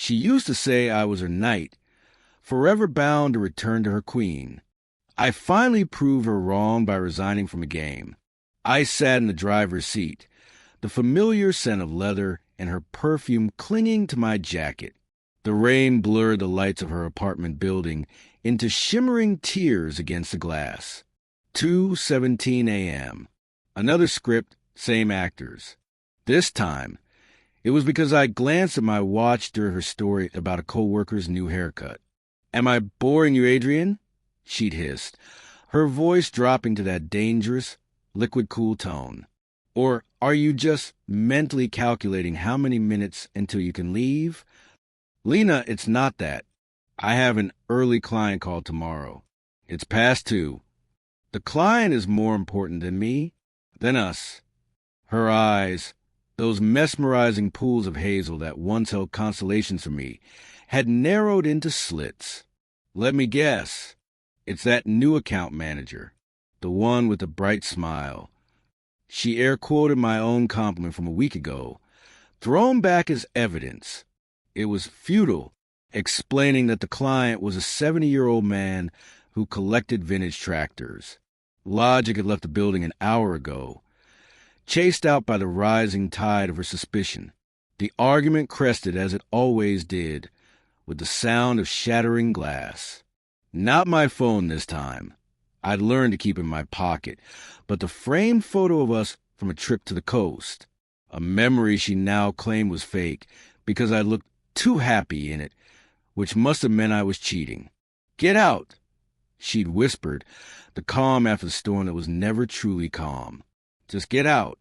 She used to say I was her knight, forever bound to return to her queen. I finally proved her wrong by resigning from the game. I sat in the driver's seat, the familiar scent of leather and her perfume clinging to my jacket. The rain blurred the lights of her apartment building into shimmering tears against the glass. 2:17 a.m. Another script, same actors. This time, it was because I glanced at my watch during her story about a coworker's new haircut. "Am I boring you, Adrian?" she'd hissed, her voice dropping to that dangerous, liquid-cool tone. "Or are you just mentally calculating how many minutes until you can leave?" "Lena, it's not that. I have an early client call tomorrow. It's past 2. The client is more important than me, than us." Her eyes, those mesmerizing pools of hazel that once held constellations for me, had narrowed into slits. "Let me guess. It's that new account manager, the one with the bright smile." She air-quoted my own compliment from a week ago, thrown back as evidence. It was futile, explaining that the client was a 70-year-old man who collected vintage tractors. Logic had left the building an hour ago. Chased out by the rising tide of her suspicion, the argument crested as it always did, with the sound of shattering glass. Not my phone this time. I'd learned to keep it in my pocket, but the framed photo of us from a trip to the coast, a memory she now claimed was fake because I looked too happy in it, which must have meant I was cheating. "Get out," she'd whispered, the calm after the storm that was never truly calm. "Just get out."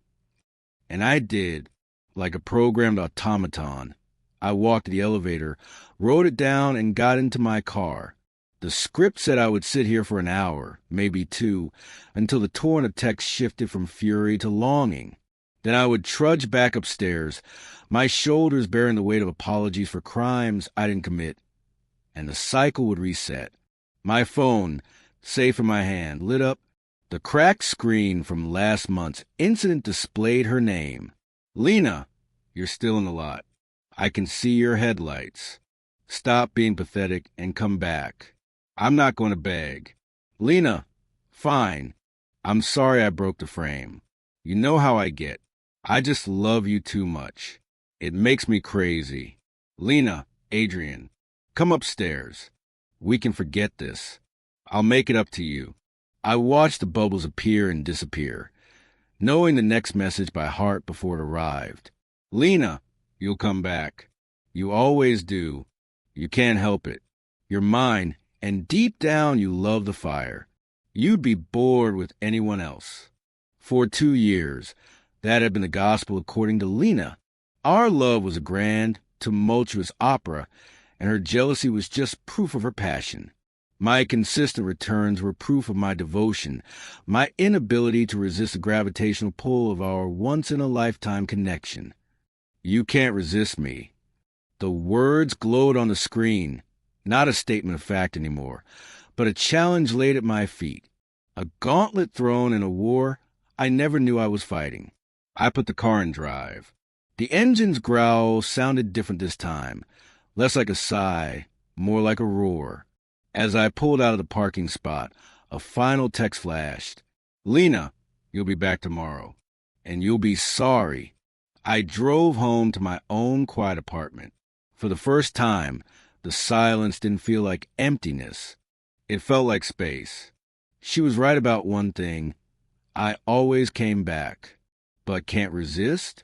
And I did, like a programmed automaton. I walked to the elevator, rode it down, and got into my car. The script said I would sit here for an hour, maybe 2, until the torrent of text shifted from fury to longing. Then I would trudge back upstairs, my shoulders bearing the weight of apologies for crimes I didn't commit, and the cycle would reset. My phone, safe in my hand, lit up. The cracked screen from last month's incident displayed her name. "Lena, you're still in the lot. I can see your headlights. Stop being pathetic and come back. I'm not going to beg." "Lena, fine. I'm sorry I broke the frame. You know how I get. I just love you too much. It makes me crazy. Lena, Adrian, come upstairs. We can forget this. I'll make it up to you." I watched the bubbles appear and disappear, knowing the next message by heart before it arrived. "Lena, you'll come back. You always do. You can't help it. You're mine, and deep down you love the fire. You'd be bored with anyone else." For 2 years, that had been the gospel according to Lena. Our love was a grand, tumultuous opera, and her jealousy was just proof of her passion. My consistent returns were proof of my devotion, my inability to resist the gravitational pull of our once-in-a-lifetime connection. "You can't resist me." The words glowed on the screen, not a statement of fact anymore, but a challenge laid at my feet, a gauntlet thrown in a war I never knew I was fighting. I put the car in drive. The engine's growl sounded different this time, less like a sigh, more like a roar. As I pulled out of the parking spot, a final text flashed. "Lena, you'll be back tomorrow, and you'll be sorry." I drove home to my own quiet apartment. For the first time, the silence didn't feel like emptiness. It felt like space. She was right about one thing. I always came back. But can't resist?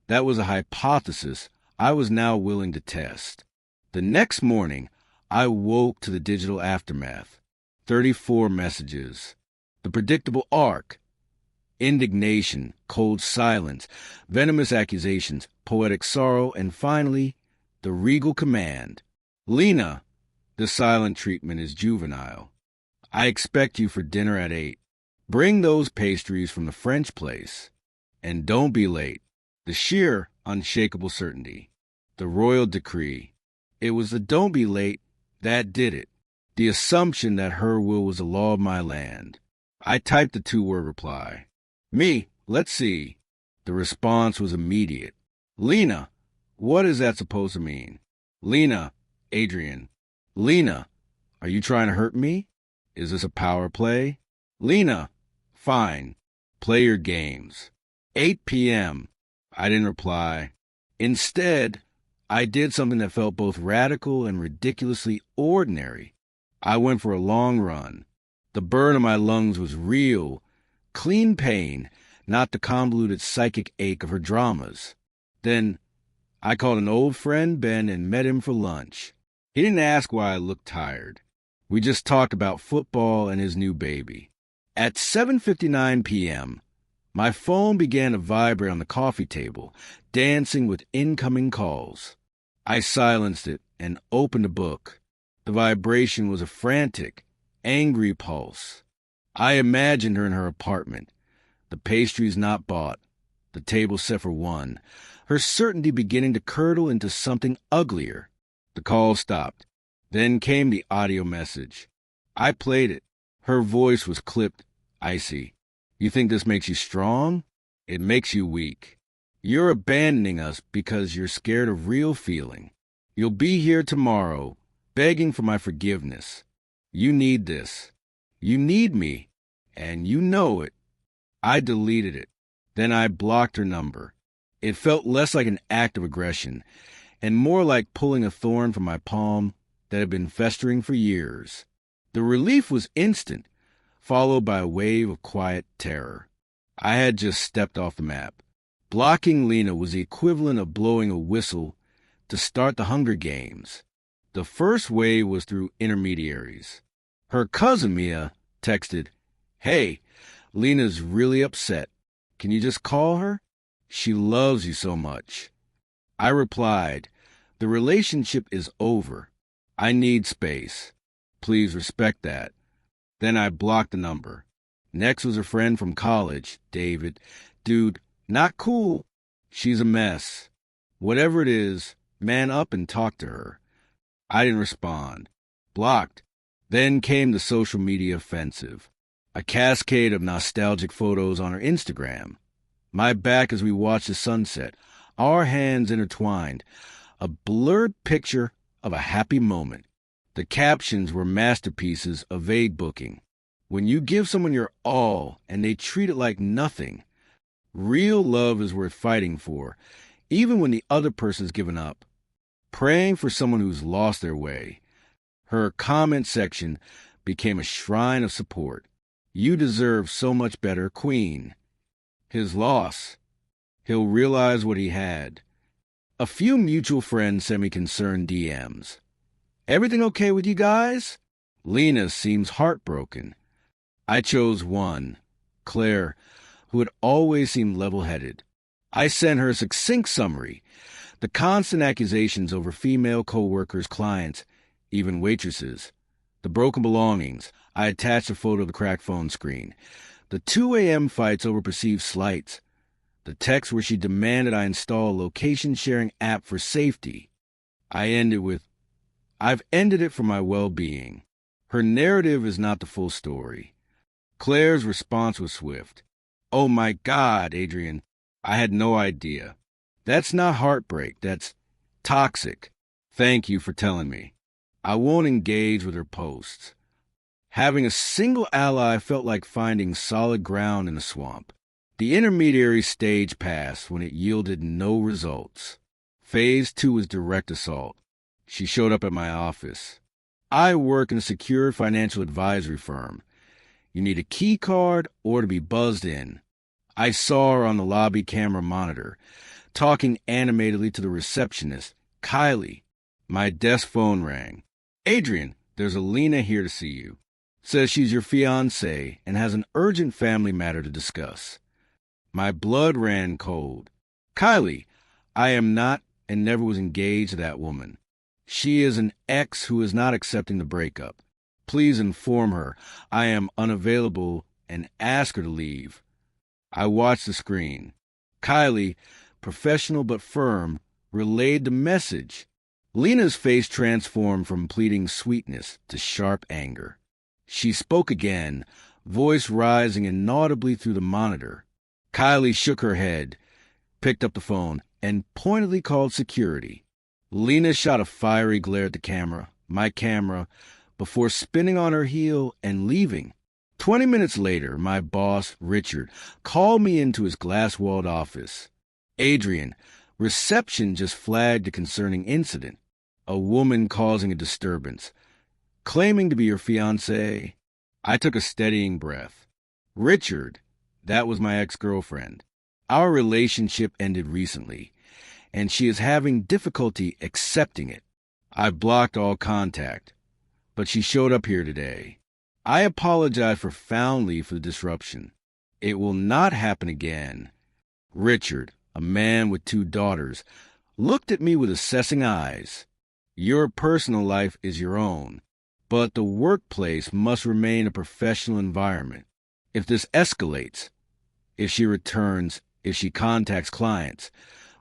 That was a hypothesis I was now willing to test. The next morning, I woke to the digital aftermath. 34 messages. The predictable arc. Indignation, cold silence, venomous accusations, poetic sorrow, and finally, the regal command. "Lena, the silent treatment is juvenile. I expect you for dinner at 8. Bring those pastries from the French place. And don't be late." The sheer, unshakable certainty. The royal decree. It was the "don't be late" that did it. The assumption that her will was the law of my land. I typed the 2-word reply. "Me, let's see." The response was immediate. "Lena, what is that supposed to mean?" Lena, Adrian. Lena, are you trying to hurt me? Is this a power play? Lena, fine. Play your games. 8 p.m. I didn't reply. Instead, I did something that felt both radical and ridiculously ordinary. I went for a long run. The burn in my lungs was real, clean pain, not the convoluted psychic ache of her dramas. Then I called an old friend, Ben, and met him for lunch. He didn't ask why I looked tired. We just talked about football and his new baby. At 7:59 p.m., my phone began to vibrate on the coffee table, dancing with incoming calls. I silenced it and opened a book. The vibration was a frantic, angry pulse. I imagined her in her apartment, the pastries not bought, the table set for one, her certainty beginning to curdle into something uglier. The call stopped. Then came the audio message. I played it. Her voice was clipped, icy. You think this makes you strong? It makes you weak. You're abandoning us because you're scared of real feeling. You'll be here tomorrow, begging for my forgiveness. You need this. You need me, and you know it. I deleted it. Then I blocked her number. It felt less like an act of aggression and more like pulling a thorn from my palm that had been festering for years. The relief was instant, followed by a wave of quiet terror. I had just stepped off the map. Blocking Lena was the equivalent of blowing a whistle to start the Hunger Games. The first wave was through intermediaries. Her cousin Mia texted, "Hey, Lena's really upset. Can you just call her? She loves you so much." I replied, "The relationship is over. I need space. Please respect that." Then I blocked the number. Next was a friend from college, David. Dude, not cool. She's a mess. Whatever it is, man up and talk to her. I didn't respond. Blocked. Then came the social media offensive. A cascade of nostalgic photos on her Instagram. My back as we watched the sunset, our hands intertwined. A blurred picture of a happy moment. The captions were masterpieces of vague booking. When you give someone your all and they treat it like nothing, real love is worth fighting for, even when the other person's given up. Praying for someone who's lost their way. Her comment section became a shrine of support. You deserve so much better, Queen. His loss. He'll realize what he had. A few mutual friends sent me concerned DMs. Everything okay with you guys? Lena seems heartbroken. I chose one, Claire, who had always seemed level-headed. I sent her a succinct summary. The constant accusations over female co-workers, clients, even waitresses. The broken belongings. I attached a photo of the cracked phone screen. The 2 a.m. fights over perceived slights. The text where she demanded I install a location-sharing app for safety. I ended with, "I've ended it for my well-being." Her narrative is not the full story. Claire's response was swift. "Oh my God, Adrian, I had no idea. That's not heartbreak, that's toxic. Thank you for telling me." I won't engage with her posts. Having a single ally felt like finding solid ground in a swamp. The intermediary stage passed when it yielded no results. Phase 2 was direct assault. She showed up at my office. I work in a secure financial advisory firm. You need a key card or to be buzzed in. I saw her on the lobby camera monitor, talking animatedly to the receptionist, Kylie. My desk phone rang. "Adrian, there's a Lena here to see you. Says she's your fiancée and has an urgent family matter to discuss." My blood ran cold. "Kylie, I am not and never was engaged to that woman. She is an ex who is not accepting the breakup. Please inform her I am unavailable and ask her to leave." I watched the screen. Kylie, professional but firm, relayed the message. Lena's face transformed from pleading sweetness to sharp anger. She spoke again, voice rising inaudibly through the monitor. Kylie shook her head, picked up the phone, and pointedly called security. Lena shot a fiery glare at the camera, my camera, before spinning on her heel and leaving. 20 minutes later, my boss, Richard, called me into his glass-walled office. Adrian, reception just flagged a concerning incident. A woman causing a disturbance, claiming to be your fiancé. I took a steadying breath. Richard, that was my ex-girlfriend. Our relationship ended recently, and she is having difficulty accepting it. I've blocked all contact, but she showed up here today. I apologize profoundly for the disruption. It will not happen again. Richard, a man with 2 daughters, looked at me with assessing eyes. Your personal life is your own, but the workplace must remain a professional environment. If this escalates, if she returns, if she contacts clients,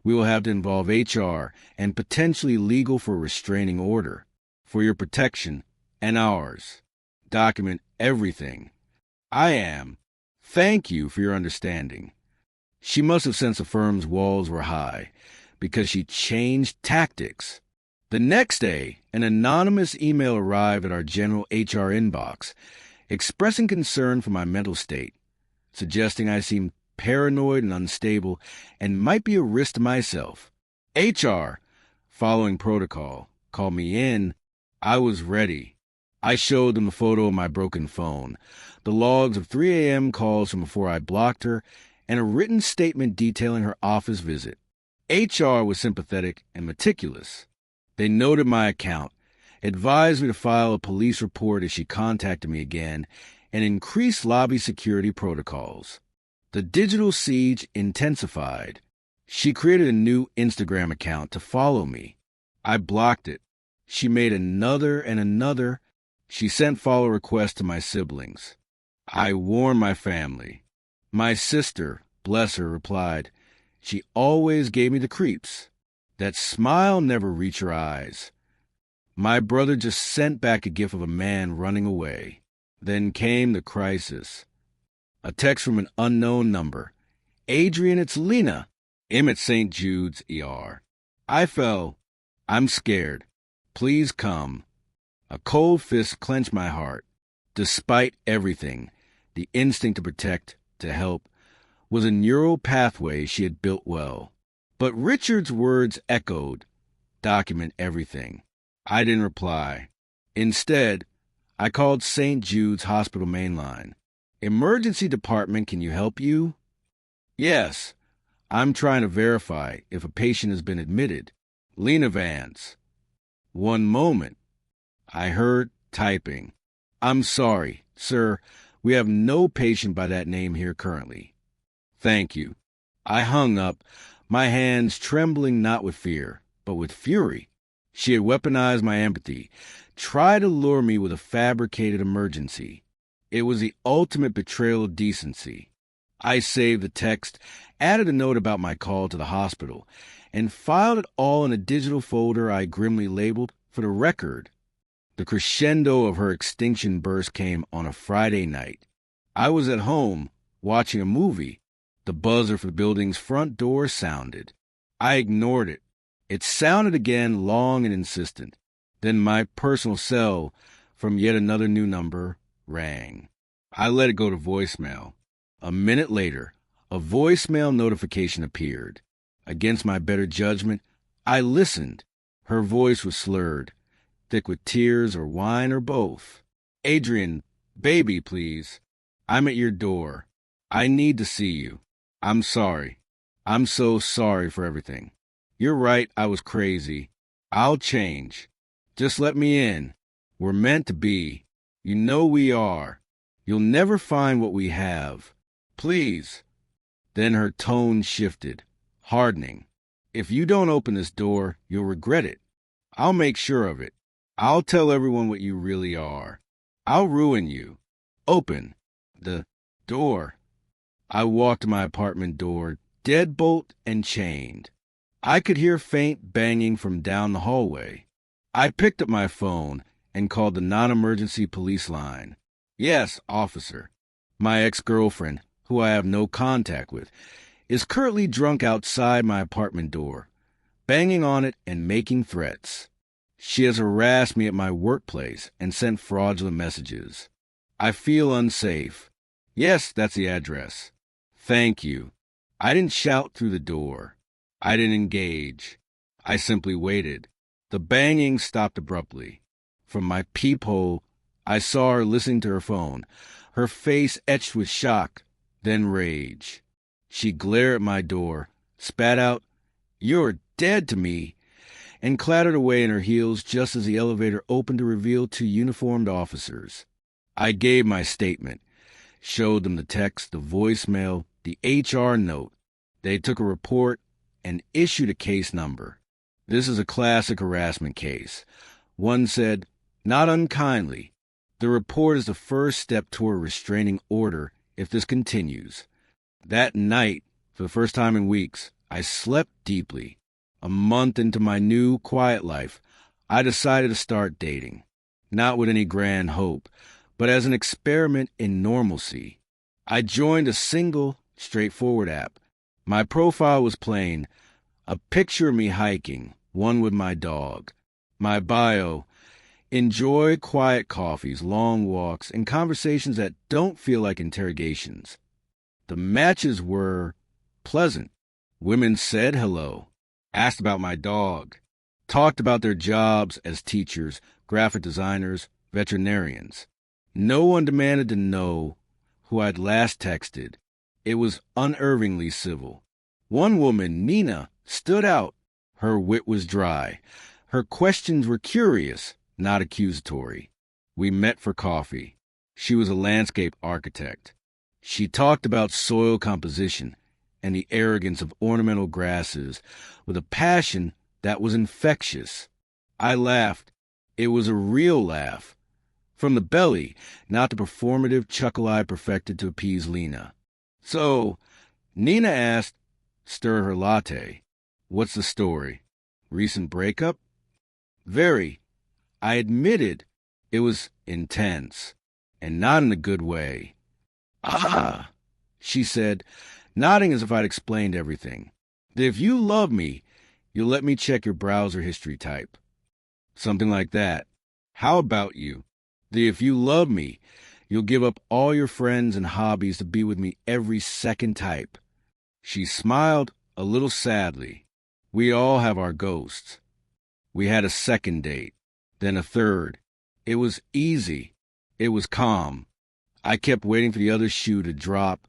we will have to involve HR and potentially legal for a restraining order. For your protection and ours, document everything. I am. Thank you for your understanding. She must have sensed the firm's walls were high, because she changed tactics. The next day, an anonymous email arrived at our general HR inbox, expressing concern for my mental state, suggesting I seemed paranoid and unstable and might be a risk to myself. HR, following protocol, called me in. I was ready. I showed them the photo of my broken phone, the logs of 3 a.m. calls from before I blocked her, and a written statement detailing her office visit. HR was sympathetic and meticulous. They noted my account, advised me to file a police report if she contacted me again, and increased lobby security protocols. The digital siege intensified. She created a new Instagram account to follow me. I blocked it. She made another and another. She sent follow requests to my siblings. I warned my family. My sister, bless her, replied, "She always gave me the creeps. That smile never reached her eyes." My brother just sent back a gif of a man running away. Then came the crisis. A text from an unknown number. "Adrian, it's Lena. I'm at St. Jude's ER. I fell. I'm scared. Please come." A cold fist clenched my heart. Despite everything, the instinct to protect, to help, was a neural pathway she had built well. But Richard's words echoed, "Document everything." I didn't reply. Instead, I called St. Jude's Hospital mainline. "Emergency department, can you help you?" "Yes, I'm trying to verify if a patient has been admitted." "Lena Vance." "One moment." I heard typing. "I'm sorry, sir. We have no patient by that name here currently." "Thank you." I hung up, my hands trembling not with fear, but with fury. She had weaponized my empathy, tried to lure me with a fabricated emergency. It was the ultimate betrayal of decency. I saved the text, added a note about my call to the hospital, and filed it all in a digital folder I grimly labeled "For the Record." The crescendo of her extinction burst came on a Friday night. I was at home, watching a movie. The buzzer for the building's front door sounded. I ignored it. It sounded again, long and insistent. Then my personal cell, from yet another new number, rang. I let it go to voicemail. A minute later, a voicemail notification appeared. Against my better judgment, I listened. Her voice was slurred, thick with tears or wine or both. "Adrian, baby, please. I'm at your door. I need to see you. I'm sorry. I'm so sorry for everything. You're right, I was crazy. I'll change. Just let me in. We're meant to be. You know we are. You'll never find what we have. Please." Then her tone shifted, hardening. "If you don't open this door, you'll regret it. I'll make sure of it. I'll tell everyone what you really are. I'll ruin you. Open the door." I walked to my apartment door, deadbolt and chained. I could hear faint banging from down the hallway. I picked up my phone and called the non-emergency police line. "Yes, officer. My ex-girlfriend, who I have no contact with, is currently drunk outside my apartment door. banging on it and making threats. She has harassed me at my workplace and sent fraudulent messages. I feel unsafe. Yes, that's the address. Thank you. I didn't shout through the door. I didn't engage. I simply waited. The banging stopped abruptly. From my peephole, I saw her listening to her phone, her face etched with shock, then rage. She glared at my door, spat out, "You're dead to me," and clattered away in her heels just as the elevator opened to reveal two uniformed officers. I gave my statement, showed them the text, the voicemail, the HR note. They took a report and issued a case number. This is a classic harassment case. One said, "Not unkindly. The report is the first step toward a restraining order if this continues." That night, for the first time in weeks, I slept deeply. A month into my new, quiet life, I decided to start dating. Not with any grand hope, but as an experiment in normalcy. I joined a single, straightforward app. My profile was plain, a picture of me hiking, one with my dog. My bio: enjoy quiet coffees, long walks, and conversations that don't feel like interrogations. The matches were pleasant. Women said hello, asked about my dog, talked about their jobs as teachers, graphic designers, veterinarians. No one demanded to know who I'd last texted. It was unervingly civil. One woman, Nina, stood out. Her wit was dry. Her questions were curious, not accusatory. We met for coffee. She was a landscape architect. She talked about soil composition and the arrogance of ornamental grasses with a passion that was infectious. I laughed. It was a real laugh. From the belly, not the performative chuckle I perfected to appease Lena. "So," Nina asked, stir her latte, "what's the story? Recent breakup?" "Very." I admitted. It was intense, and not in a good way. "Ah," she said, nodding as if I'd explained everything. "If you love me, you'll let me check your browser history type." Something like that. "How about you? If you love me, you'll give up all your friends and hobbies to be with me every second type." She smiled a little sadly. We all have our ghosts. We had a second date, then a third. It was easy. It was calm. I kept waiting for the other shoe to drop,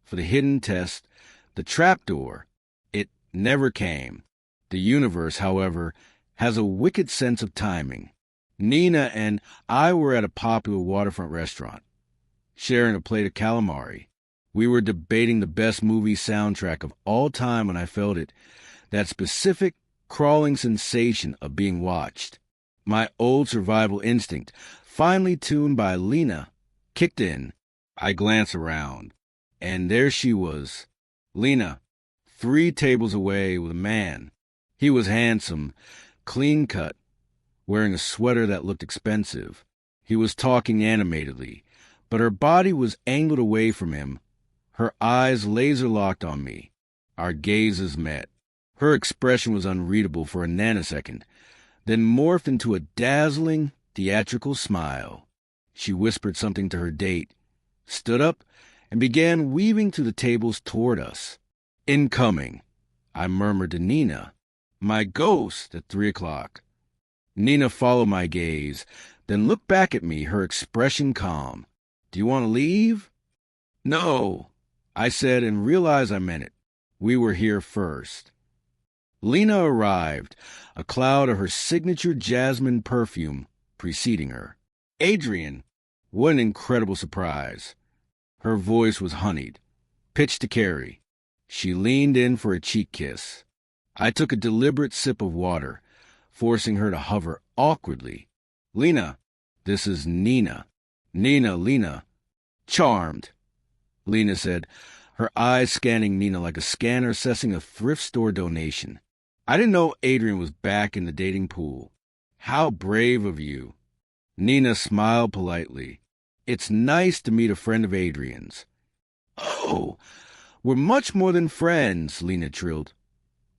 for the hidden test, the trapdoor. It never came. The universe, however, has a wicked sense of timing. Nina and I were at a popular waterfront restaurant, sharing a plate of calamari. We were debating the best movie soundtrack of all time when I felt it, that specific, crawling sensation of being watched. My old survival instinct, finely tuned by Lena, kicked in. I glanced around, and there she was, Lena, 3 tables away with a man. He was handsome, clean-cut, wearing a sweater that looked expensive. He was talking animatedly, but her body was angled away from him, her eyes laser-locked on me. Our gazes met. Her expression was unreadable for a nanosecond, then morphed into a dazzling, theatrical smile. She whispered something to her date, stood up, and began weaving through the tables toward us. "Incoming," I murmured to Nina. "My ghost at 3:00. Nina followed my gaze, then looked back at me, her expression calm. "Do you want to leave?" "No," I said, and realized I meant it. We were here first. Lena arrived, a cloud of her signature jasmine perfume preceding her. "Adrian!" What an incredible surprise. Her voice was honeyed, pitched to carry. She leaned in for a cheek kiss. I took a deliberate sip of water, forcing her to hover awkwardly. "Lena." "This is Nina." "Nina, Lena." "Charmed," Lena said, her eyes scanning Nina like a scanner assessing a thrift store donation. I didn't know Adrian was back in the dating pool. "How brave of you." Nina smiled politely. "It's nice to meet a friend of Adrian's." "Oh, we're much more than friends," Lena trilled.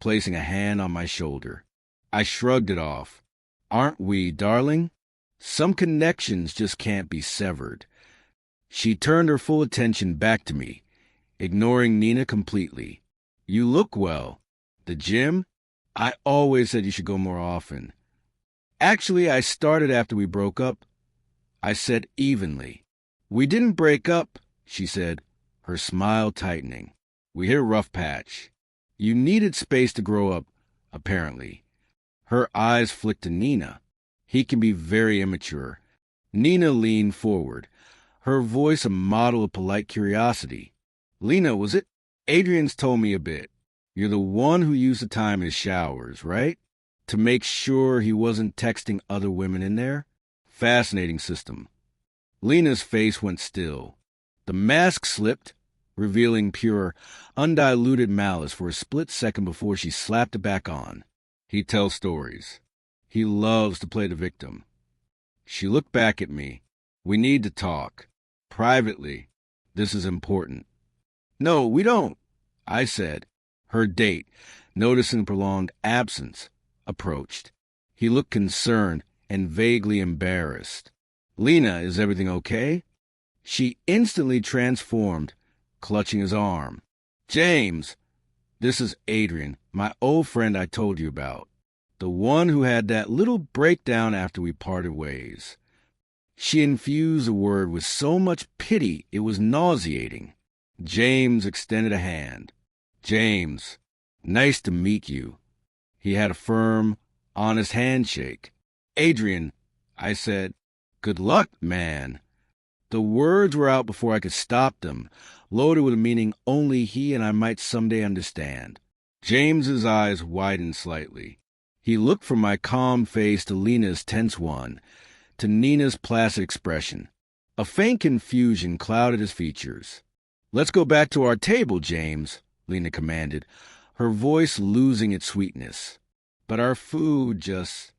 placing a hand on my shoulder. I shrugged it off. Aren't we, darling? Some connections just can't be severed. She turned her full attention back to me, ignoring Nina completely. You look well. The gym? I always said you should go more often. Actually, I started after we broke up. I said evenly. We didn't break up, she said, her smile tightening. We hit a rough patch. You needed space to grow up, apparently. Her eyes flicked to Nina. He can be very immature. Nina leaned forward, her voice a model of polite curiosity. Lena, was it? Adrian's told me a bit. You're the one who used the time in his showers, right? To make sure he wasn't texting other women in there? Fascinating system. Lena's face went still. The mask slipped, revealing pure, undiluted malice for a split second before she slapped it back on. He tells stories. He loves to play the victim. She looked back at me. We need to talk. Privately. This is important. No, we don't, I said. Her date, noticing prolonged absence, approached. He looked concerned and vaguely embarrassed. Lena, is everything okay? She instantly transformed, clutching his arm. James, this is Adrian, my old friend I told you about. The one who had that little breakdown after we parted ways. She infused the word with so much pity it was nauseating. James extended a hand. James, nice to meet you. He had a firm, honest handshake. Adrian, I said, good luck, man. The words were out before I could stop them, loaded with a meaning only he and I might someday understand. James's eyes widened slightly. He looked from my calm face to Lena's tense one, to Nina's placid expression. A faint confusion clouded his features. Let's go back to our table, James, Lena commanded, her voice losing its sweetness. But our food just...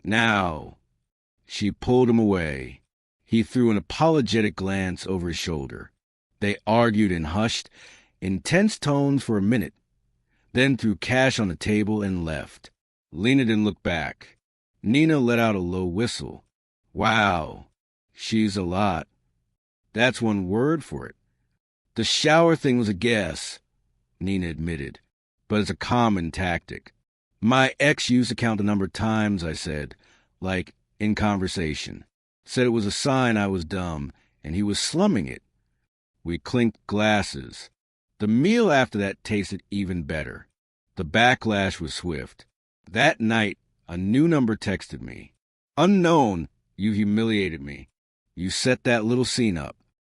Now. She pulled him away. He threw an apologetic glance over his shoulder. They argued in hushed, intense tones for a minute, then threw cash on the table and left. Lena didn't look back. Nina let out a low whistle. Wow, she's a lot. That's one word for it. The shower thing was a guess, Nina admitted, but it's a common tactic. My ex used to count the number of times I said, like in conversation. Said it was a sign I was dumb, and he was slumming it. We clinked glasses. The meal after that tasted even better. The backlash was swift. That night, a new number texted me. Unknown, you humiliated me. You set that little scene up.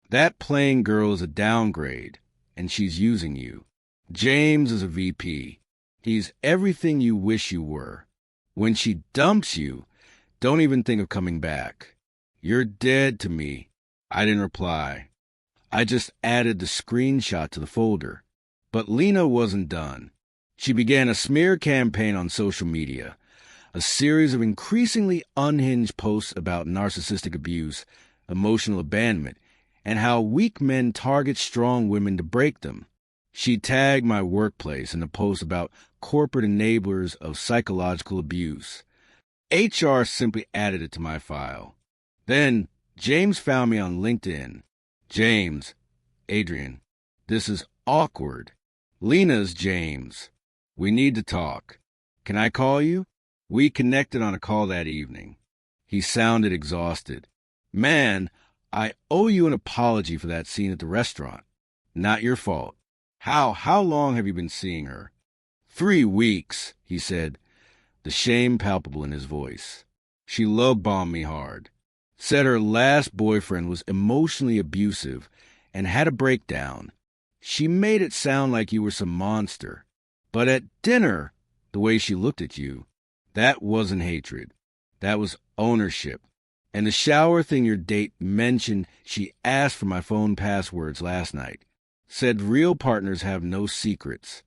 That playing girl is a downgrade, and she's using you. James is a VP. He's everything you wish you were. When she dumps you, don't even think of coming back. You're dead to me. I didn't reply. I just added the screenshot to the folder. But Lena wasn't done. She began a smear campaign on social media, a series of increasingly unhinged posts about narcissistic abuse, emotional abandonment, and how weak men target strong women to break them. She tagged my workplace in a post about corporate enablers of psychological abuse. HR simply added it to my file. Then James found me on LinkedIn. James, Adrian, this is awkward. Lena's James. We need to talk. Can I call you? We connected on a call that evening. He sounded exhausted. Man, I owe you an apology for that scene at the restaurant. Not your fault. How long have you been seeing her? 3 weeks, he said, the shame palpable in his voice. She love-bombed me hard. Said her last boyfriend was emotionally abusive and had a breakdown. She made it sound like you were some monster. But at dinner, the way she looked at you, that wasn't hatred. That was ownership. And the shower thing your date mentioned, she asked for my phone passwords last night. Said real partners have no secrets.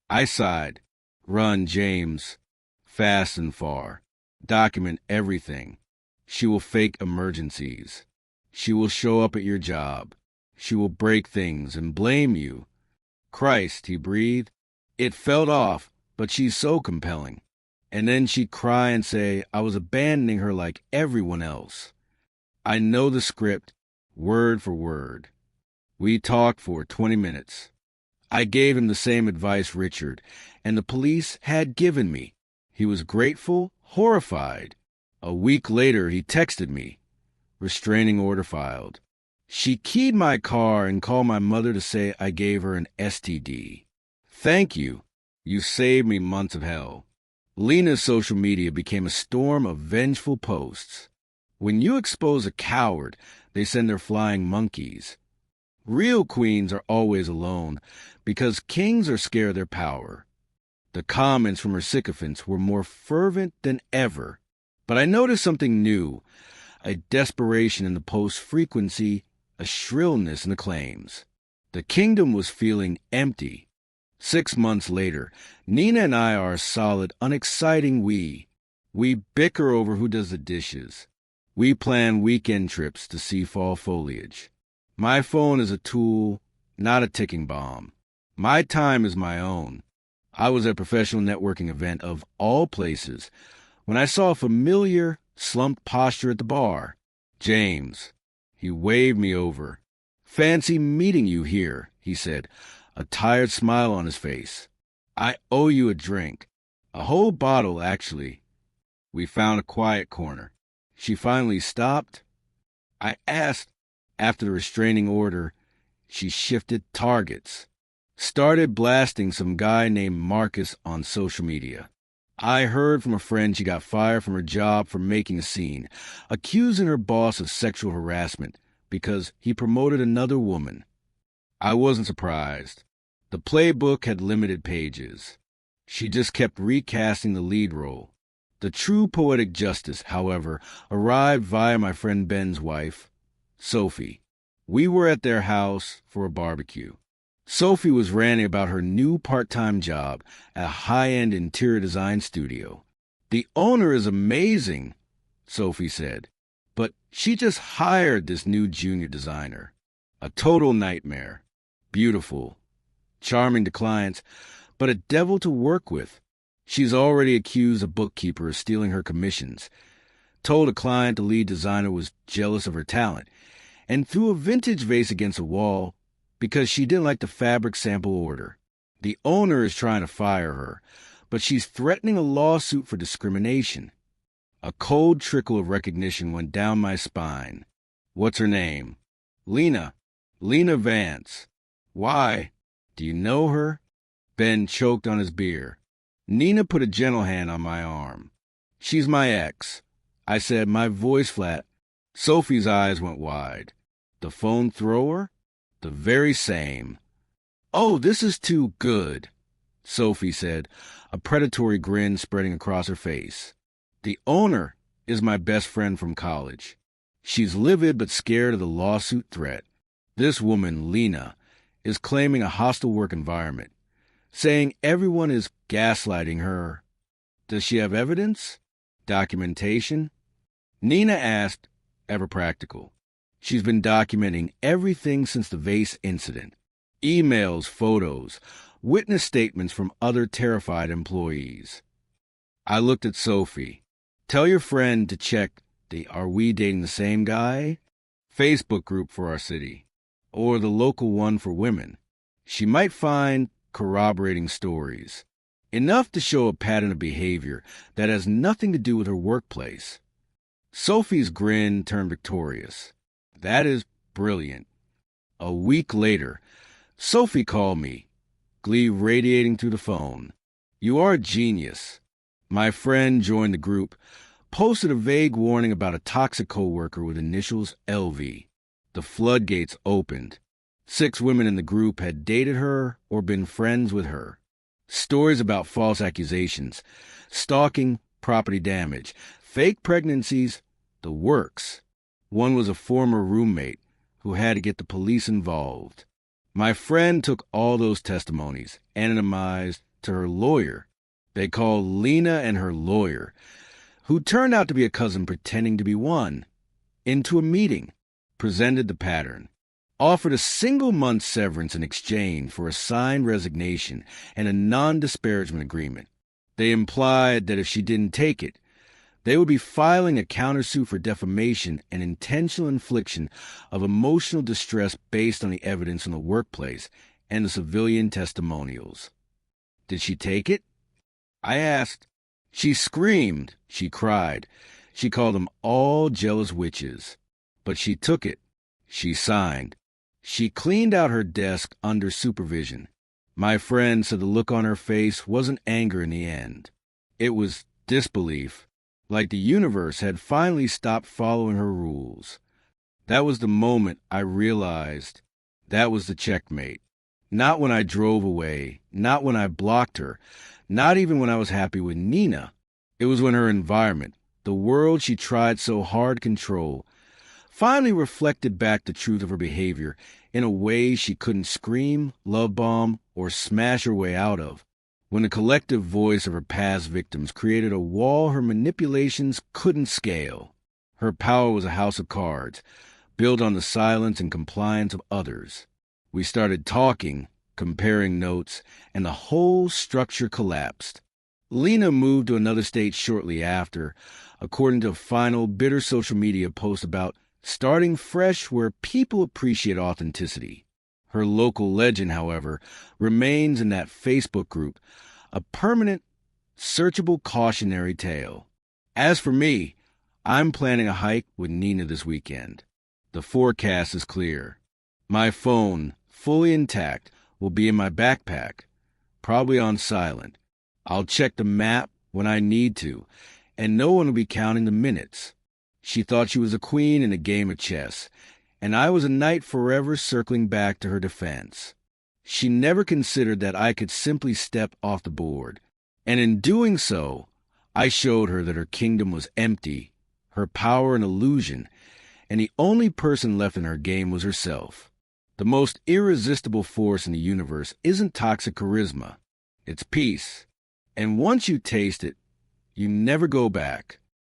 I sighed. Run, James. Fast and far. Document everything. She will fake emergencies. She will show up at your job. She will break things and blame you. Christ, he breathed. It felt off, but she's so compelling. And then she'd cry and say I was abandoning her like everyone else. I know the script, word for word. We talked for 20 minutes. I gave him the same advice Richard and the police had given me. He was grateful, horrified. A week later, he texted me. Restraining order filed. She keyed my car and called my mother to say I gave her an STD. Thank you. You saved me months of hell. Lena's social media became a storm of vengeful posts. When you expose a coward, they send their flying monkeys. Real queens are always alone because kings are scared of their power. The comments from her sycophants were more fervent than ever. But I noticed something new, a desperation in the post's frequency, a shrillness in the claims. The kingdom was feeling empty. 6 months later, Nina and I are a solid, unexciting we. We bicker over who does the dishes. We plan weekend trips to see fall foliage. My phone is a tool, not a ticking bomb. My time is my own. I was at a professional networking event of all places when I saw a familiar, slumped posture at the bar. James. He waved me over. Fancy meeting you here, he said, a tired smile on his face. I owe you a drink. A whole bottle, actually. We found a quiet corner. She finally stopped. I asked. After the restraining order, she shifted targets. Started blasting some guy named Marcus on social media. I heard from a friend she got fired from her job for making a scene, accusing her boss of sexual harassment because he promoted another woman. I wasn't surprised. The playbook had limited pages. She just kept recasting the lead role. The true poetic justice, however, arrived via my friend Ben's wife, Sophie. We were at their house for a barbecue. Sophie was ranting about her new part-time job at a high-end interior design studio. The owner is amazing, Sophie said, but she just hired this new junior designer. A total nightmare. Beautiful. Charming to clients, but a devil to work with. She's already accused a bookkeeper of stealing her commissions, told a client the lead designer was jealous of her talent, and threw a vintage vase against a wall because she didn't like the fabric sample order. The owner is trying to fire her, but she's threatening a lawsuit for discrimination. A cold trickle of recognition went down my spine. What's her name? Lena. Lena Vance. Why? Do you know her? Ben choked on his beer. Nina put a gentle hand on my arm. She's my ex. I said, my voice flat. Sophie's eyes went wide. The phone thrower? The very same. Oh, this is too good, Sophie said, a predatory grin spreading across her face. The owner is my best friend from college. She's livid but scared of the lawsuit threat. This woman, Lena, is claiming a hostile work environment, saying everyone is gaslighting her. Does she have evidence? Documentation? Nina asked, ever practical. She's been documenting everything since the vase incident. Emails, photos, witness statements from other terrified employees. I looked at Sophie. Tell your friend to check the Are We Dating the Same Guy? Facebook group for our city, or the local one for women. She might find corroborating stories, enough to show a pattern of behavior that has nothing to do with her workplace. Sophie's grin turned victorious. That is brilliant. A week later, Sophie called me, glee radiating through the phone. You are a genius. My friend joined the group, posted a vague warning about a toxic coworker with initials LV. The floodgates opened. 6 women in the group had dated her or been friends with her. Stories about false accusations, stalking, property damage, fake pregnancies, the works. One was a former roommate who had to get the police involved. My friend took all those testimonies, anonymized, to her lawyer. They called Lena and her lawyer, who turned out to be a cousin pretending to be one, into a meeting, presented the pattern. offered a single-month severance in exchange for a signed resignation and a non-disparagement agreement. They implied that if she didn't take it, they would be filing a countersuit for defamation and intentional infliction of emotional distress based on the evidence in the workplace and the civilian testimonials. Did she take it? I asked. She screamed. She cried. She called them all jealous witches. But she took it. She signed. She cleaned out her desk under supervision. My friend said the look on her face wasn't anger in the end. It was disbelief, like the universe had finally stopped following her rules. That was the moment I realized that was the checkmate. Not when I drove away, not when I blocked her, not even when I was happy with Nina. It was when her environment, the world she tried so hard to control, finally reflected back the truth of her behavior in a way she couldn't scream, love bomb, or smash her way out of. When the collective voice of her past victims created a wall her manipulations couldn't scale. Her power was a house of cards, built on the silence and compliance of others. We started talking, comparing notes, and the whole structure collapsed. Lena moved to another state shortly after, according to a final bitter social media post about starting fresh where people appreciate authenticity. Her local legend, however, remains in that Facebook group, a permanent, searchable cautionary tale. As for me, I'm planning a hike with Nina this weekend. The forecast is clear. My phone, fully intact, will be in my backpack, probably on silent. I'll check the map when I need to, and no one will be counting the minutes. She thought she was a queen in a game of chess, and I was a knight forever circling back to her defense. She never considered that I could simply step off the board, and in doing so, I showed her that her kingdom was empty, her power an illusion, and the only person left in her game was herself. The most irresistible force in the universe isn't toxic charisma. It's peace. And once you taste it, you never go back.